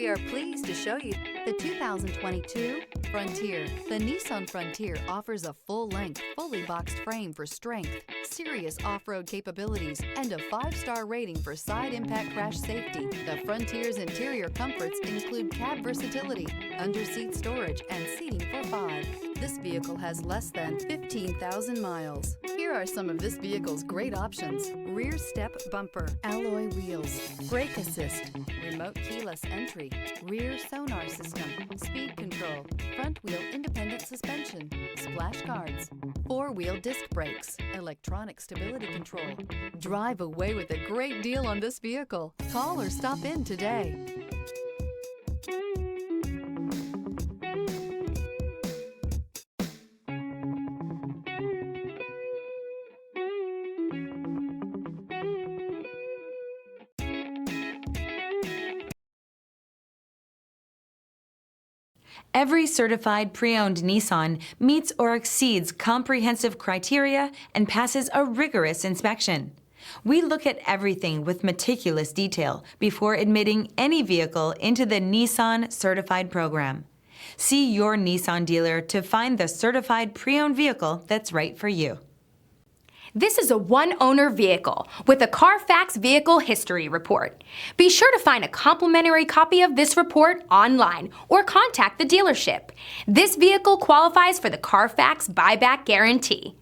We are pleased to show you the 2022 Frontier. The Nissan Frontier offers a full-length, fully boxed frame for strength, serious off-road capabilities, and a 5-star rating for side impact crash safety. The Frontier's interior comforts include cab versatility, under-seat storage, and seating for 5. This vehicle has less than 15,000 miles. Here are some of this vehicle's great options: rear step bumper, alloy wheels, brake assist, remote keyless entry, rear sonar system, speed control, front wheel independent suspension, splash guards, 4-wheel disc brakes, electronic stability control. Drive away with a great deal on this vehicle. Call or stop in today. Every certified pre-owned Nissan meets or exceeds comprehensive criteria and passes a rigorous inspection. We look at everything with meticulous detail before admitting any vehicle into the Nissan Certified program. See your Nissan dealer to find the certified pre-owned vehicle that's right for you. This is a one-owner vehicle with a Carfax Vehicle History Report. Be sure to find a complimentary copy of this report online or contact the dealership. This vehicle qualifies for the Carfax Buyback Guarantee.